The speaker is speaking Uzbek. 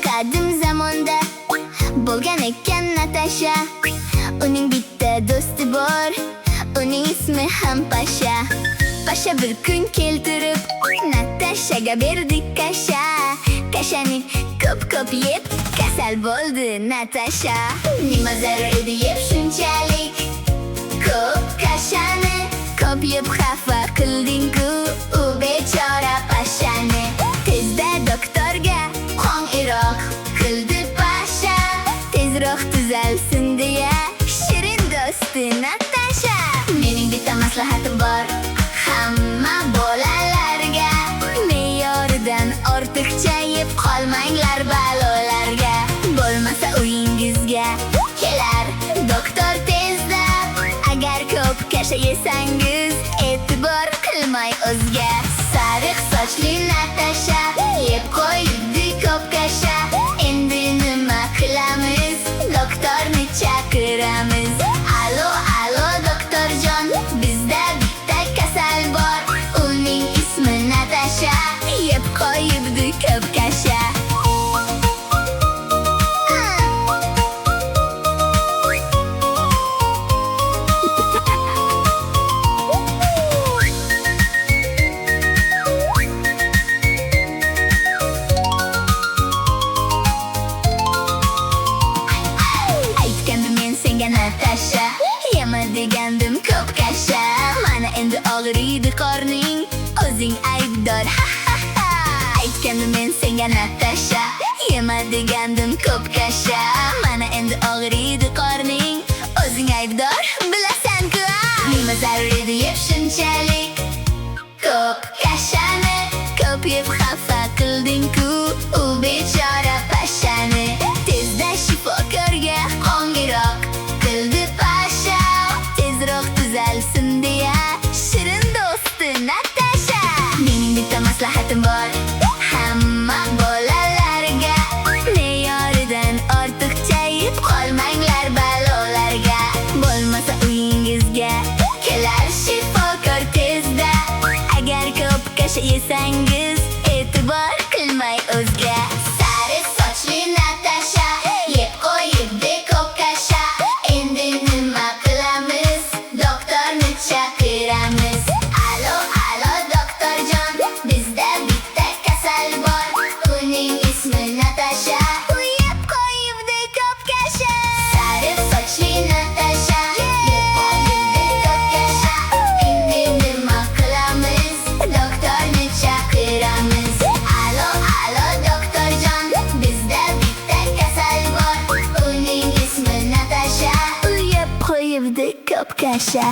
Qadim zamonda bo'lgan ekan Natasha. Uning bitta do'sti bor, uning ismi ham Pasha. Pasha bir kun keltirib Natashaga berdi kasha. Kashani ko'p yeb kasal bo'ldi Natasha. Nima zarur edi yeb shunchalik ko'p kashani? Ko'p yeb xafa qilding-ku u bechora Pashani. Tezda doktorga qo'ng'iroq qildi Pasha, tezroq tuzalsin deya shirin do'sti Natasha. Mening bitta maslahatim bor hamma bolalarga: me'yoridan ortiqcha yeb qolmanglar balolarga. Bo'lmasa uyingizga kelar doktor tezda. Agar ko'p kasha yesangiz e'tibor qilmay o'zga. Sariq sochli Natasha yeb qo'ydi ko'p kasha. Endi nima qilamiz? Doktorni chaqiramiz. Alo doktorjon, bizda bitta kasal bor, uning ismi Natasha. Yeb qo'yibdi ko'p kasha. Natasha, yema degandim ko'p kasha. Mana endi og'riydi qorning, o'zing aybdor. Aytgandim men senga Natasha, yema degandim ko'p kasha. Mana endi og'riydi qorning, o'zing aybdor, bilasan-ku. Nima zarur edi yeb shunchalik ko'p kashani? Ko'p yeb xafa qilding-ku u bechora Pashani. Tezda shifokorga qo'ng'iroq qildi Pasha, tezroq tuzalsin deya shirin do'sti Natasha. Mening bitta maslahatim bor hamma bolalarga: me'yoridan ortiqcha yeb qolmanglar balolarga. Bo'lmasa uyingizga kelar shifokor tezda. Agar ko'p kasha yesangiz e'tibor qilmay o'zga. Sariq sochli Natasha yeb qo'yibdi ko'p kasha. Endi nima qilamiz? Doktorni chaqiramiz. Alo doktorjon, bizda bitta kasal bor, uning ismi Natasha. U yeb qo'yibdi ko'p kasha. Sariq sochli Natasha yeb qo'yibdi ko'p kasha. Endi nima qilamiz? Doktorni chaqiramiz. Alo doktorjon, bizda bitta kasal bor, uning ismi Natasha. U yeb qo'yibdi ko'p kasha.